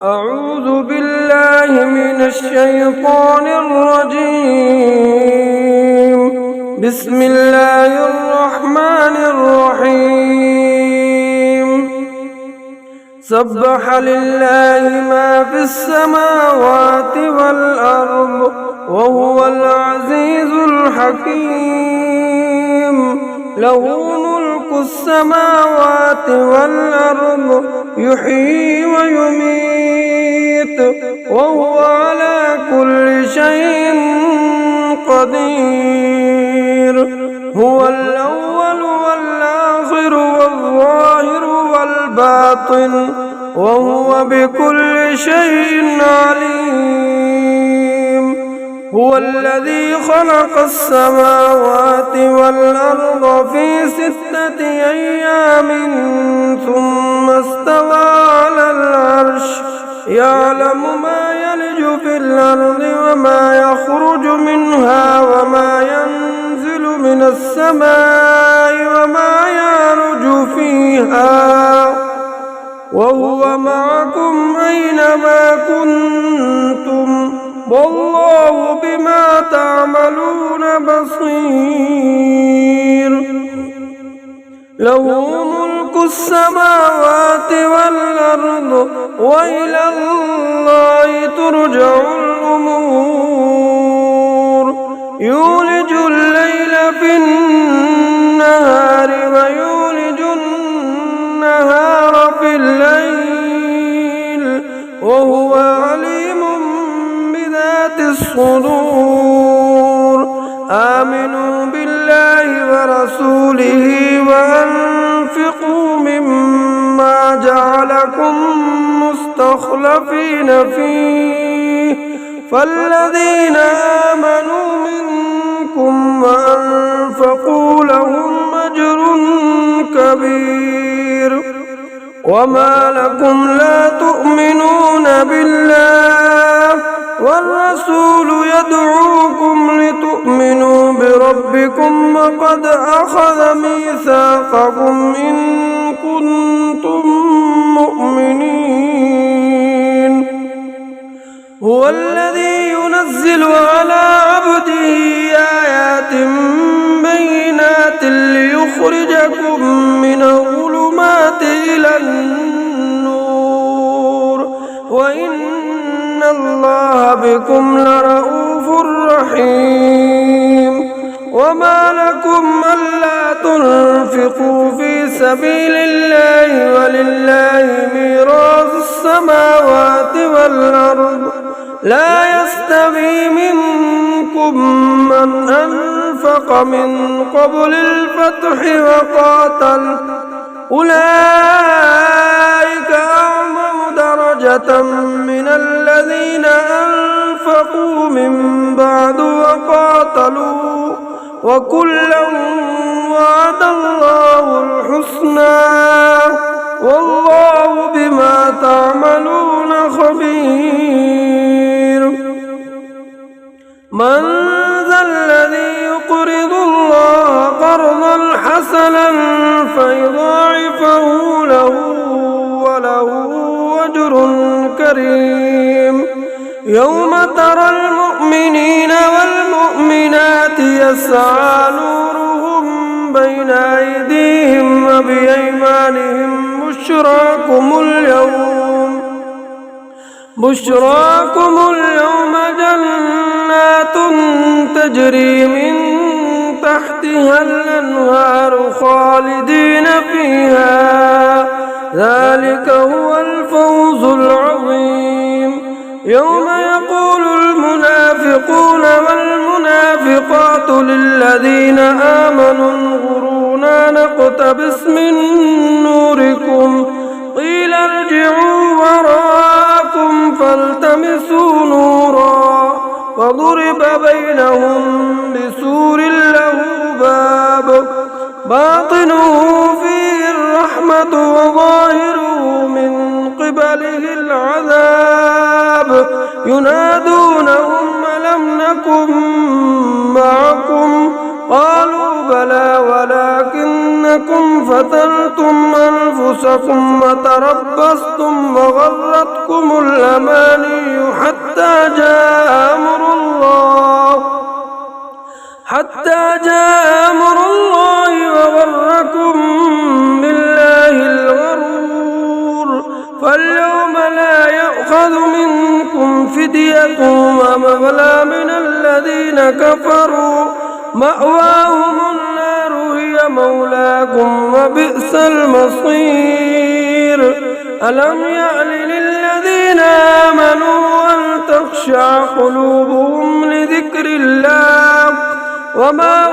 أعوذ بالله من الشيطان الرجيم. بسم الله الرحمن الرحيم. سبح لله ما في السماوات والأرض وهو العزيز الحكيم. له ملك السماوات والأرض يحيي ويميت وهو على كل شيء قدير. هو الأول والآخر والظاهر والباطن وهو بكل شيء عليم. هو الذي خلق السماوات والأرض في 6 أيام ثم استوى على العرش يعلم ما يلج في الأرض وما يخرج منها وما ينزل من السماء وما يعرج فيها وهو معكم أينما كنتم والله بما تعملون بصير. له ملك السماوات والأرض وإلى الله ترجع الأمور. يولج الليل في النهار ويولج النهار في الليل وهو عليم بذات الصدور. آمنوا بالله ورسوله وأنفقوا مما جعلكم مستخلفين فيه فالذين آمنوا منكم وأنفقوا لهم أجر كبير. وما لكم لا تؤمنون بالله والرسول يدعوكم لتؤمنوا بربكم وقد أخذ ميثاقكم إن كنتم مؤمنين. هو الذي ينزل على عبده آيات بينات ليخرجكم من الظلمات إلى النور وإن الله بكم لرؤوف رحيم. وما لكم ألا تنفقوا في سبيل الله ولله ميراث السماوات والأرض لا يستوي منكم من أنفق من قبل الفتح وقاتل أولئك أعظم درجة من الذين أنفقوا من بعد وقاتلوا وكلا وعد الله الحسنى والله بما تعملون خبير. من ذا الذي يقرض الله قرضا حسنا فيضاعفه له وله أجر كريم. يوم ترى المؤمنين والمؤمنات يسعى نورهم بين أيديهم وبأيمانهم بشراكم اليوم جنات تجري من تحتها الأنهار خالدين فيها ذلك هو الفوز العظيم. يوم يقول المنافقون والمنافقات للذين آمنوا انظرونا نقتبس من نوركم قيل ارجعوا وراءكم فالتمسوا نورا وضرب بينهم بسور له باب باطنه فيه الرحمة وظاهره من قبله العذاب. ينادونهم ألم نكن معكم قالوا بلى ولكنكم أنكم فتنتم أنفسكم وتربصتم وغرتكم الأماني حتى جاء أمر الله وغركم بالله الغرور. فاليوم لا يؤخذ منكم فدية ولا من الذين كفروا مأواهم النار هي مولاكم وبئس المصير. ألم يأن للذين آمنوا أن تخشع قلوبهم لذكر الله وما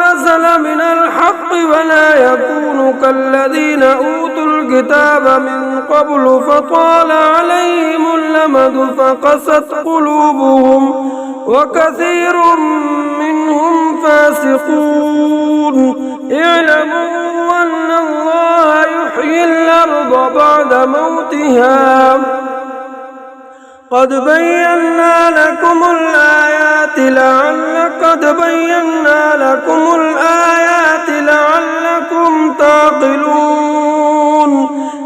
نزل من الحق ولا يكونوا كالذين أوتوا الكتاب من قبل فطال عليهم الأمد فقست قلوبهم وكثير منهم فاسقون. اعلموا أن الله يحيي الأرض بعد موتها قد بينا لكم الآيات لعلكم تعقلون.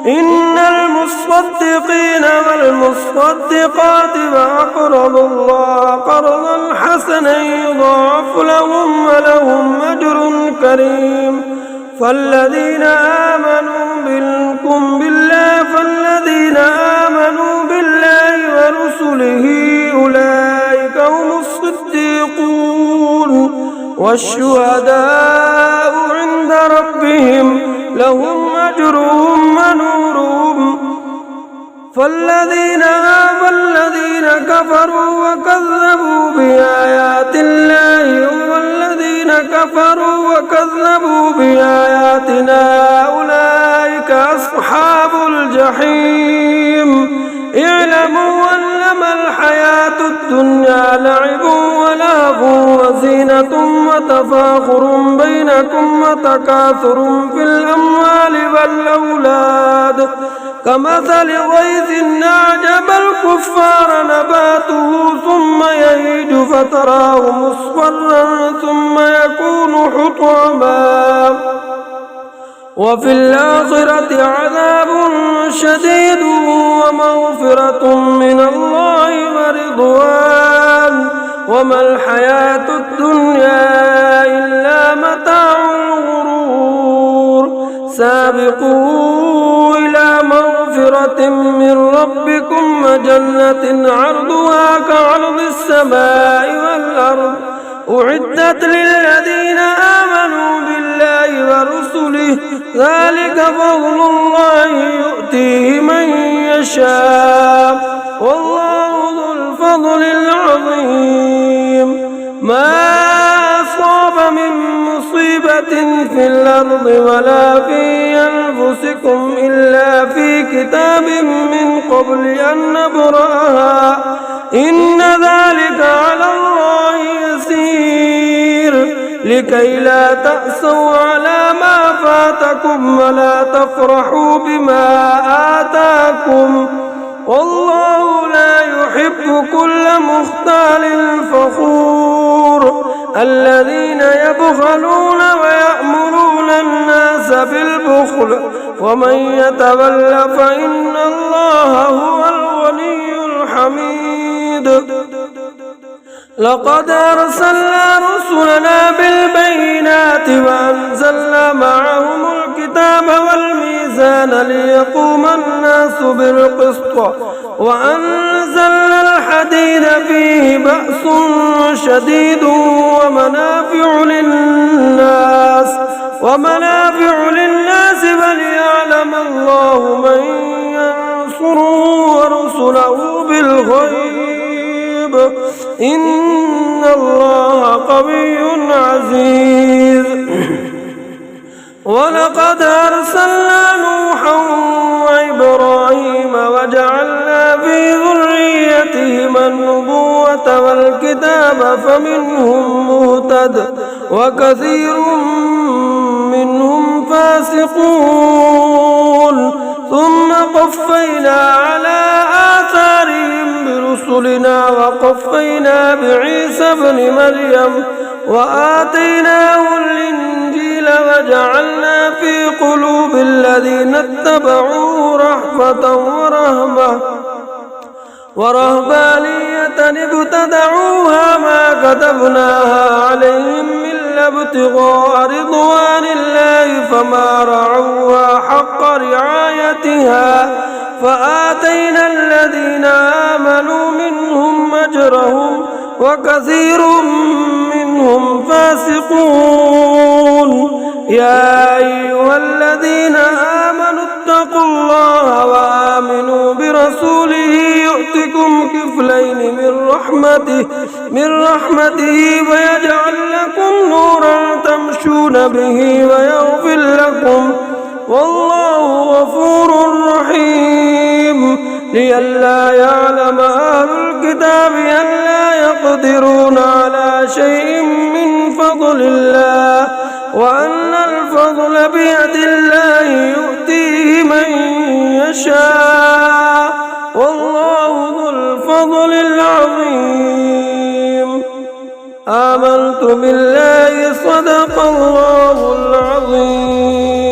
إن المصدقين والمصدقات وأقرضوا الله قرضا حسنا يضاعف لهم ولهم أجر كريم. فالذين آمنوا بالله ورسله أولئك هم الصديقون والشهداء عند ربهم لهم أجرهم ونورهم. فالذين كفروا وكذبوا بآياتنا أولئك أصحاب الجحيم. اعلموا أنما الحياة الدنيا لعب ولهو وزينة وتفاخر بينكم وتكاثر في الأموال والأولاد كمثل غيث أعجب الكفار نباته ثم يهيج فتراه مصفرا ثم يكون حطاما وفي الآخرة عذاب شديد ومغفرة من الله ورضوان وما الحياة الدنيا إلا متاع الغرور. سابقوا إلى مغفرة من ربكم وجنة عرضها كعرض السماء والأرض أعدت للذين آمنوا بالله ورسله ذلك فضل الله يؤتيه من يشاء والله ذو الفضل العظيم. ما أصاب من مصيبة في الأرض ولا في أنفسكم إلا في كتاب من قبل أن نبرأها إن ذلك على الله يسير. لكي لا تأسوا على ما فاتكم ولا تفرحوا بما آتاكم والله لا يحب كل مختال فخور. الذين يبخلون ويأمرون الناس بالبخل ومن يتول فإن الله هو الغني الحميد. لقد أرسلنا رسلنا بالبينات وأنزلنا معهم الكتاب والميزان ليقوم الناس بالقسط وأنزلنا الحديد فيه بأس شديد ومنافع للناس وليعلم الله من ينصره ورسله بالغيب إن الله قوي عزيز. ولقد أرسلنا نوحا وإبراهيم وجعلنا في ذريتهما النبوة والكتاب فمنهم مهتد وكثير منهم فاسقون. ثم قفينا على آثارهم برسلنا وقفينا بعيسى ابن مريم وآتيناه الإنجيل وجعلنا اتبعوا رأفة ورهبانية ابتدعوها ما كتبناها عليهم إلا ابتغاء رضوان الله فما رعوها حق رعايتها فآتينا الذين آمنوا منهم أجرهم وكثير منهم فاسقون. يا أيها الذين آمنوا اتقوا الله وآمنوا برسوله يؤتكم كفلين من رحمته ويجعل لكم نورا تمشون به ويغفر لكم والله غفور رحيم. لئلا يعلم أهل الكتاب ألا يقدرون على شيء من فضل الله وأن الفضل بيد الله يؤتيه من يشاء والله ذو الفضل العظيم. آمنت بالله صدق الله العظيم.